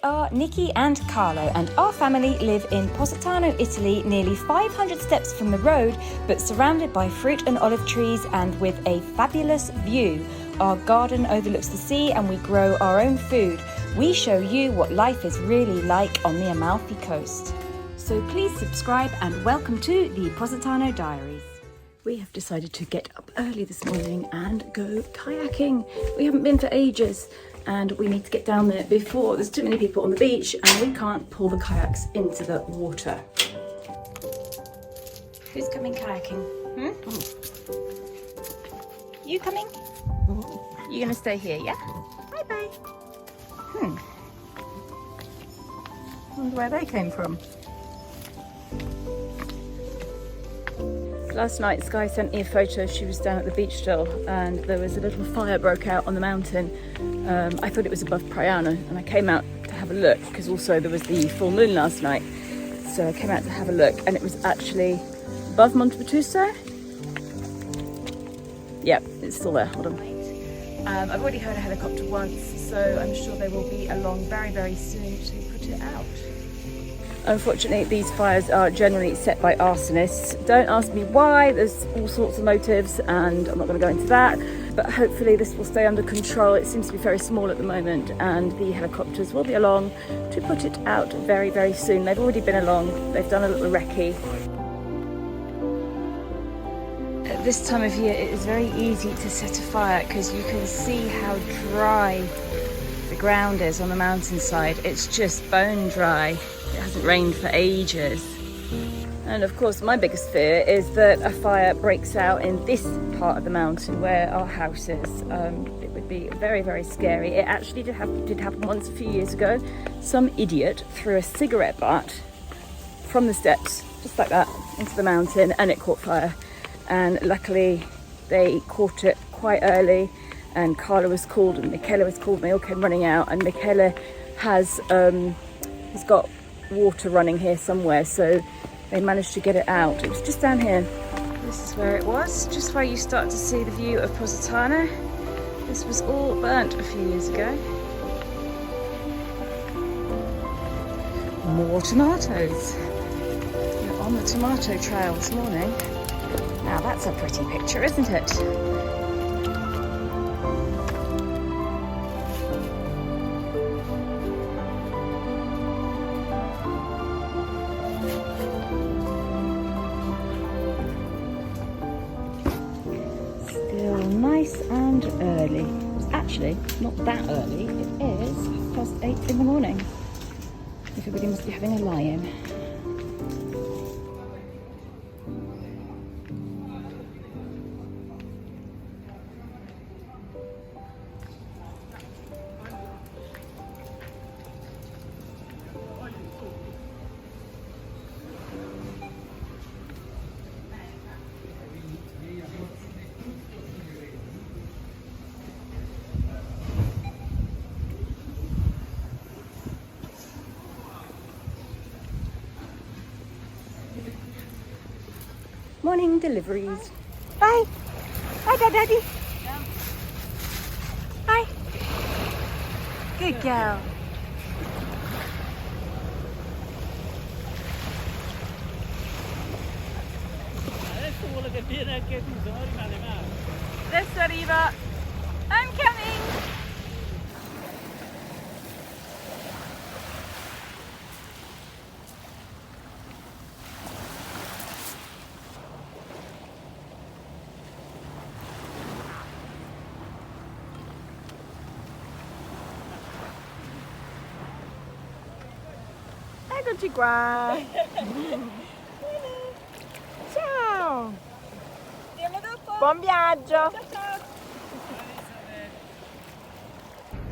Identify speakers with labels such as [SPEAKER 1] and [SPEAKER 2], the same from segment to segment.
[SPEAKER 1] are Nicki and Carlo, and our family live in Positano, Italy, nearly 500 steps from the road, but surrounded by fruit and olive trees and with a fabulous view. Our garden overlooks the sea and we grow our own food. We show you what life is really like on the Amalfi Coast. So please subscribe and welcome to the Positano Diaries. We have decided to get up early this morning and go kayaking. We haven't been for ages and we need to get down there before there's too many people on the beach and we can't pull the kayaks into the water. Who's coming kayaking? You coming? You're gonna stay here, yeah? Bye-bye. Wonder where they came from. Last night Sky sent me a photo. She was down at the beach still and there was a little fire broke out on the mountain. I thought it was above Priano and I came out to have a look because also there was the full moon last night. So I came out to have a look and it was actually above Monte Vetusto. Yep, it's still there, hold on. I've already heard a helicopter once, so I'm sure they will be along very, very soon to put it out. Unfortunately, these fires are generally set by arsonists. Don't ask me why, there's all sorts of motives and I'm not going to go into that. But hopefully this will stay under control. It seems to be very small at the moment and the helicopters will be along to put it out very, very soon. They've already been along, they've done a little recce. At this time of year, it is very easy to set a fire because you can see how dry the ground is on the mountainside. It's just bone dry. It hasn't rained for ages. And of course my biggest fear is that a fire breaks out in this part of the mountain where our house is. It would be very, very scary. It actually did happen once a few years ago. Some idiot threw a cigarette butt from the steps, just like that, into the mountain and it caught fire. And luckily they caught it quite early and Carla was called and Michele was called and they all came running out and Michele has he's got water running here somewhere, so they managed to get it out. It was just down here. This is where it was, just where you start to see the view of Positano. This was all burnt a few years ago. More tomatoes. We're on the tomato trail this morning. Now that's a pretty picture, isn't it? Nice and early. It's actually not that early. It is 8:30 in the morning. Everybody must be having a lie-in. Morning deliveries. Bye. Bye, Daddy. Bye. Good girl.
[SPEAKER 2] Adesso vuole che viene anche tu, se no rimane male.
[SPEAKER 1] Adesso arriva. I'm coming. Eccoci qua. Ciao. Andiamo dopo. Buon viaggio.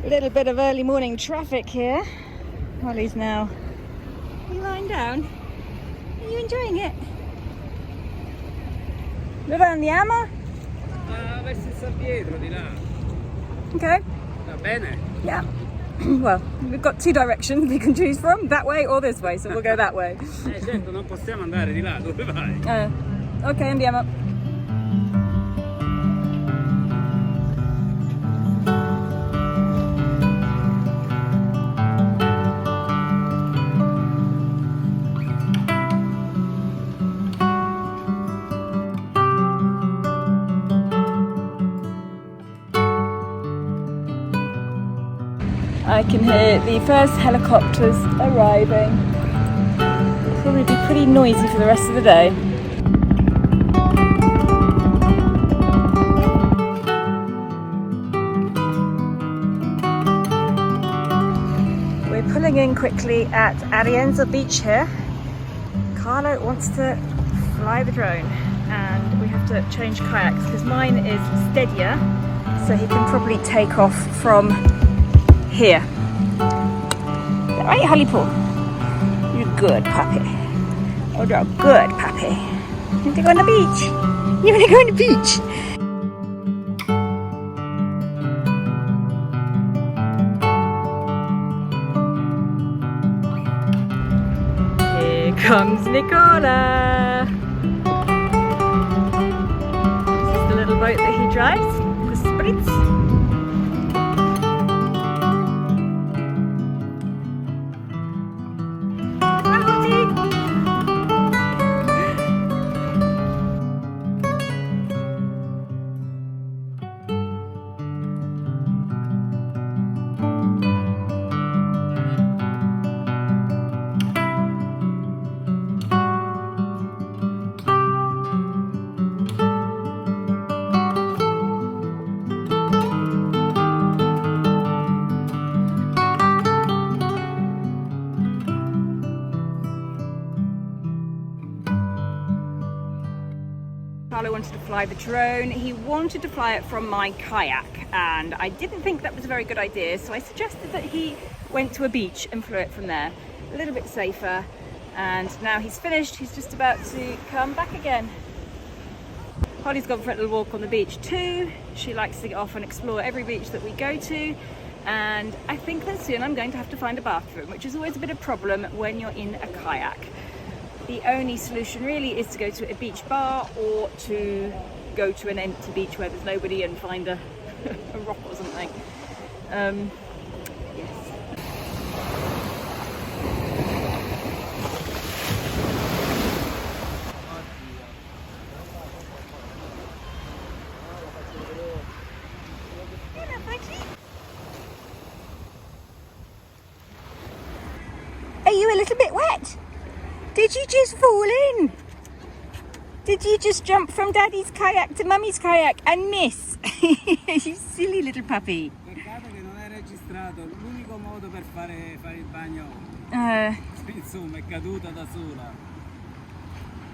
[SPEAKER 1] A little bit of early morning traffic here. Holly's now. Are you lying down? Are you enjoying it? Dove andiamo?
[SPEAKER 2] Verso il San Pietro di là.
[SPEAKER 1] Okay.
[SPEAKER 2] Va bene?
[SPEAKER 1] Yeah. Well, we've got two directions we can choose from, that way or this way, so we'll go that way.
[SPEAKER 2] Certo, non possiamo andare di là, dove vai?
[SPEAKER 1] Ok, andiamo. I can hear the first helicopters arriving. It'll probably be pretty noisy for the rest of the day. We're pulling in quickly at Arienzo Beach here. Carlo wants to fly the drone and we have to change kayaks because mine is steadier, so he can probably take off from here. Right, Hollypoo? You're good puppy. Oh, you're a good puppy. You want to go on the beach? You want to go on the beach? Here comes Nicola. This is the little boat that he drives, the Spritz. Carlo wanted to fly the drone. He wanted to fly it from my kayak and I didn't think that was a very good idea, so I suggested that he went to a beach and flew it from there. A little bit safer, and now he's finished. He's just about to come back again. Holly's gone for a little walk on the beach too. She likes to get off and explore every beach that we go to, and I think that soon I'm going to have to find a bathroom, which is always a bit of a problem when you're in a kayak. The only solution really is to go to a beach bar or to go to an empty beach where there's nobody and find a, a rock or something. Yes. Are you a little bit wet? Did you just fall in? Did you just jump from Daddy's kayak to Mummy's kayak and miss? You silly little puppy.
[SPEAKER 2] Peccato che non è registrato, l'unico modo per fare il bagno. Insomma, è caduta da sola.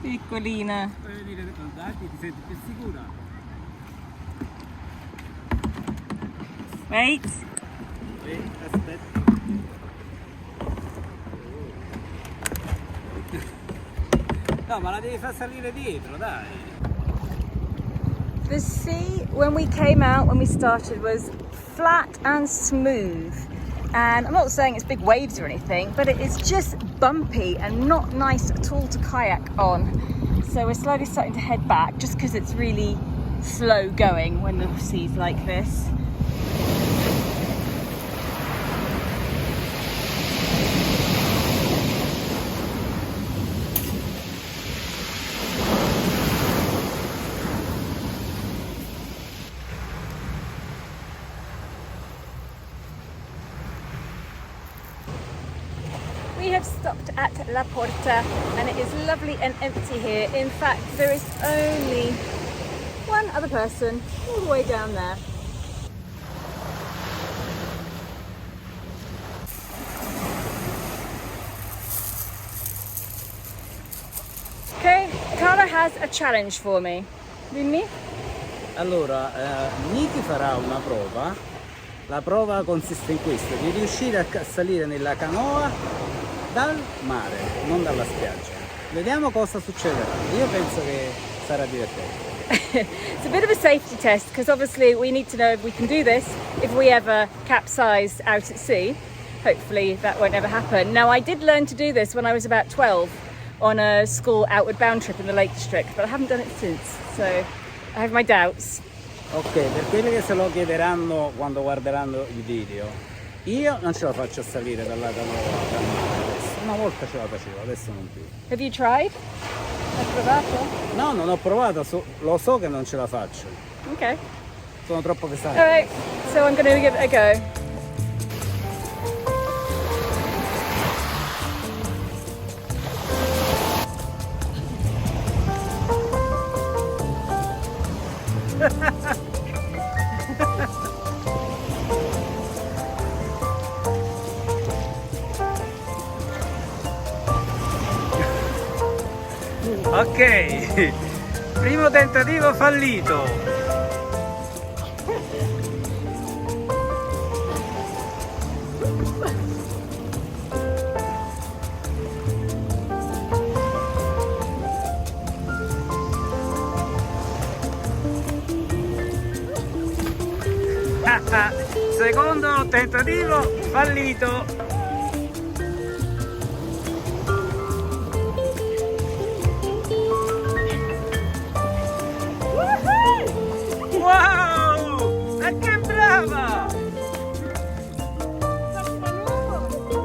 [SPEAKER 1] Piccolina.
[SPEAKER 2] Puoi venire con Daddy, ti senti più sicura?
[SPEAKER 1] Wait.
[SPEAKER 2] Aspetta. No, ma la devi far salire dietro, dai.
[SPEAKER 1] The sea, when we came out, when we started, was flat and smooth. And I'm not saying it's big waves or anything, but it is just bumpy and not nice at all to kayak on. So we're slowly starting to head back just because it's really slow going when the sea's like this. We have stopped at La Porta and it is lovely and empty here. In fact, there is only one other person all the way down there. Okay, Carlo has a challenge for me. Dimmi?
[SPEAKER 2] Allora, Nicki farà una prova. La prova consiste in questo, di riuscire a salire nella canoa dal mare, non dalla spiaggia. Vediamo cosa succederà. Io penso che sarà divertente.
[SPEAKER 1] It's a bit of a safety test because obviously we need to know if we can do this if we ever capsize out at sea. Hopefully that won't ever happen. Now, I did learn to do this when I was about 12 on a school outward bound trip in the Lake District, but I haven't done it since, so I have my doubts.
[SPEAKER 2] Ok, per quelli che se lo chiederanno quando guarderanno il video, io non ce la faccio a salire dalla canoa dal mare adesso. Una volta ce la facevo, adesso non più.
[SPEAKER 1] Have you tried? Hai provato?
[SPEAKER 2] No, non ho provato, lo so che non ce la faccio.
[SPEAKER 1] Okay.
[SPEAKER 2] Sono troppo pesante.
[SPEAKER 1] Alright, so I'm going to give it a go.
[SPEAKER 2] Ok, primo tentativo fallito. Secondo tentativo fallito. Wow! Ma che brava!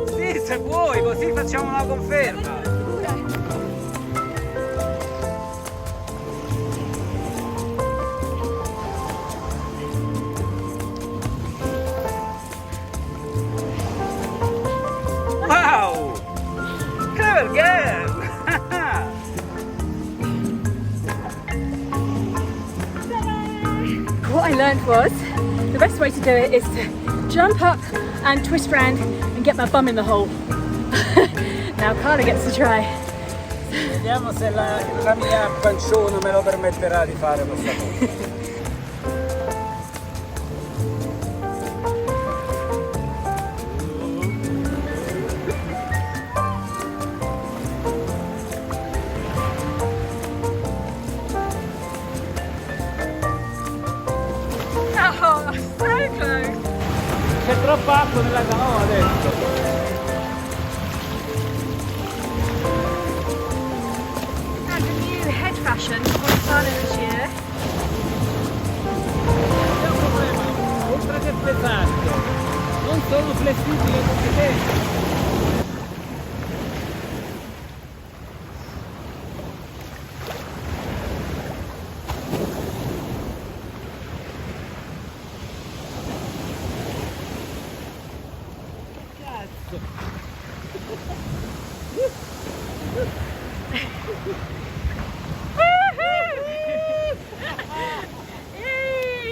[SPEAKER 2] Sì, se vuoi, così facciamo una conferma. Wow! Clever girl!
[SPEAKER 1] What I learned was the best way to do it is to jump up and twist round and get my bum in the hole. Now Carla gets to try.
[SPEAKER 2] Vediamo se la mia panciona me lo permetterà di fare questa cosa.
[SPEAKER 1] Oh, so close.
[SPEAKER 2] C'è troppa acqua nella canoa adesso.
[SPEAKER 1] And a new head fashion for Positano this year.
[SPEAKER 2] C'è un problema, oltre che pesante, non sono flessibili come te.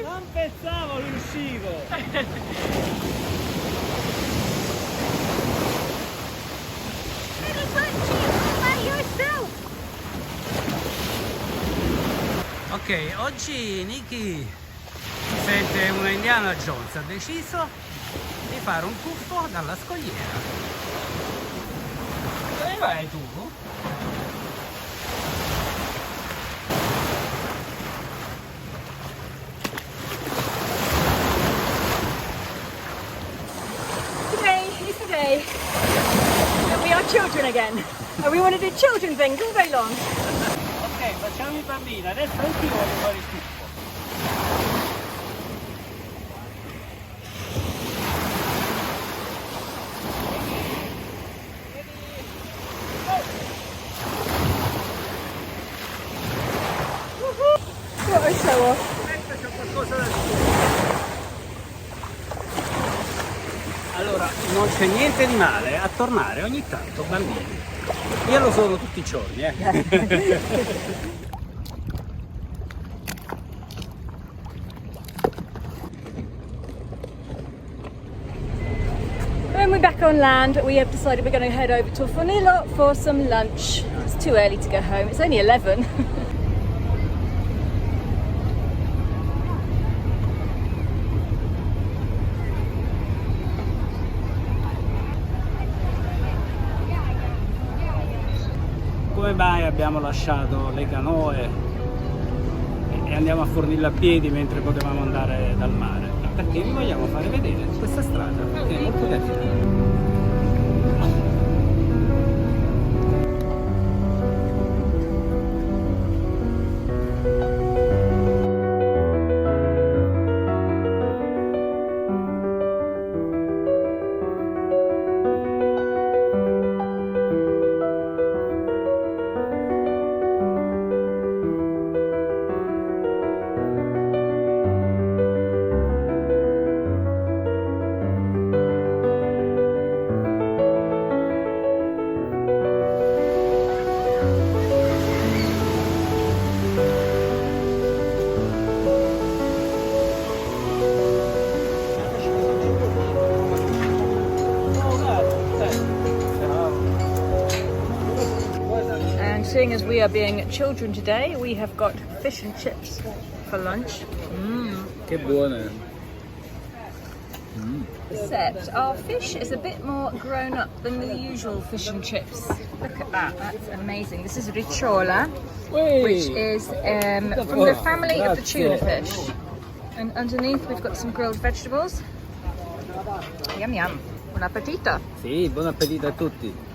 [SPEAKER 2] Non pensavo riuscivo. Ok, oggi Nicki si sente una Indiana Jones, ha deciso di fare un tuffo dalla scogliera. Dove vai tu?
[SPEAKER 1] Today is the day that we are children again. And we want to do children things all day long.
[SPEAKER 2] Ok, facciamo i bambini, adesso anch'io voglio fare il tuffo.
[SPEAKER 1] What a show off.
[SPEAKER 2] Adesso c'è qualcosa da dire. Allora, non c'è niente di male a tornare ogni tanto bambini. Io lo sono tutti i giorni,
[SPEAKER 1] When we're back on land, we have decided we're going to head over to Furore for some lunch. It's too early to go home. It's only 11.
[SPEAKER 2] Come mai abbiamo lasciato le canoe e andiamo a Fornillo a piedi mentre potevamo andare dal mare? Perché vi vogliamo fare vedere questa strada che è molto carina.
[SPEAKER 1] seeing as we are being children today, we have got fish and chips for lunch.
[SPEAKER 2] Che buone.
[SPEAKER 1] Except our fish is a bit more grown up than the usual fish and chips. Look at that, that's amazing. This is ricciola, which is from the family of the tuna fish. And underneath we've got some grilled vegetables. Yum yum. Buon appetito.
[SPEAKER 2] Sì, buon appetito a tutti.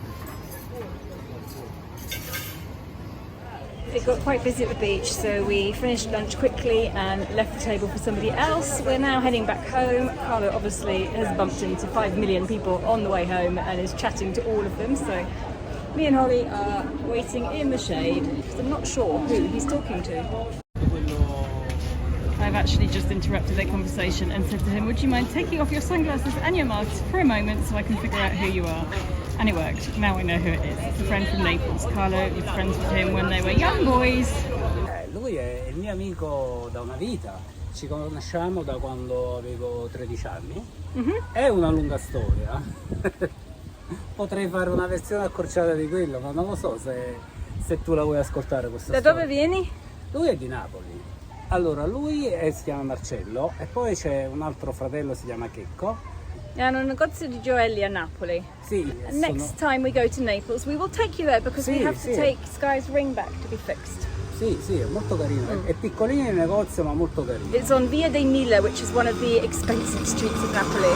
[SPEAKER 1] It got quite busy at the beach, so we finished lunch quickly and left the table for somebody else. We're now heading back home. Carlo obviously has bumped into 5 million people on the way home and is chatting to all of them, so me and Holly are waiting in the shade because I'm not sure who he's talking to. I've actually just interrupted their conversation and said to him, would you mind taking off your sunglasses and your mask for a moment so I can figure out who you are? And it worked. Now I know who it is. It's a friend from Naples. Carlo was friends with him when they were young boys.
[SPEAKER 2] Lui è il mio amico da una vita. Ci conosciamo da quando avevo 13 anni. È una lunga storia. Potrei fare una versione accorciata di quello, ma non lo so se tu la vuoi ascoltare questa
[SPEAKER 1] Da
[SPEAKER 2] storia.
[SPEAKER 1] dove vieni?
[SPEAKER 2] Lui è di Napoli. Allora, si chiama Marcello e poi c'è un altro fratello, si chiama Checco.
[SPEAKER 1] Hanno un negozio di gioielli a Napoli.
[SPEAKER 2] Sì,
[SPEAKER 1] Next time we go to Naples, we will take you there because we have to take Sky's ring back to be fixed.
[SPEAKER 2] Sì, è molto carino. È piccolino il negozio, ma molto carino.
[SPEAKER 1] It's on Via dei Mille, which is one of the expensive streets of Napoli.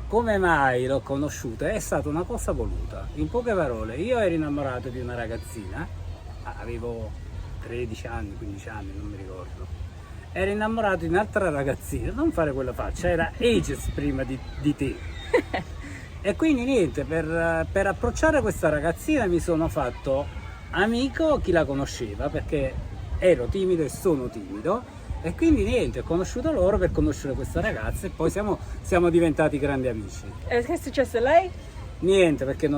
[SPEAKER 2] Come mai l'ho conosciuta? È stata una cosa voluta. In poche parole, io ero innamorato di una ragazzina, avevo 13 anni, 15 anni, non mi ricordo. Ero innamorato di un'altra ragazzina, non fare quella faccia, era ages prima di te. E quindi niente, per approcciare questa ragazzina mi sono fatto amico chi la conosceva, perché ero timido e sono timido. E quindi niente, ho conosciuto loro per conoscere questa ragazza e poi siamo diventati grandi amici.
[SPEAKER 1] E che è successo a lei?
[SPEAKER 2] Niente, perché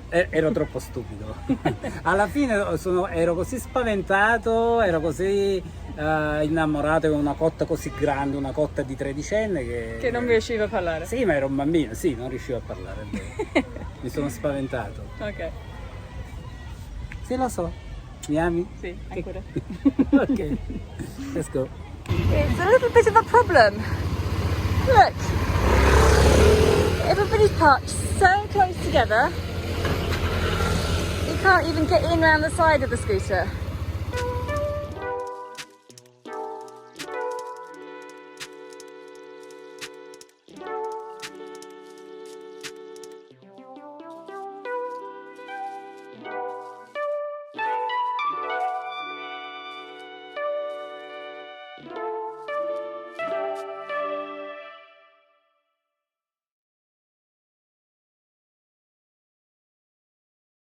[SPEAKER 2] ero troppo stupido. Alla fine ero così spaventato, ero così innamorato, avevo una cotta così grande, una cotta di 13enne
[SPEAKER 1] che non riusciva a parlare.
[SPEAKER 2] Sì, ma ero un bambino, sì, non riuscivo a parlare. Mi sono spaventato.
[SPEAKER 1] Ok.
[SPEAKER 2] Sì, lo so. Mi ami?
[SPEAKER 1] Sì, ancora.
[SPEAKER 2] Ok, let's go.
[SPEAKER 1] It's a little bit of a problem. Look, everybody's parked so close together, you can't even get in around the side of the scooter.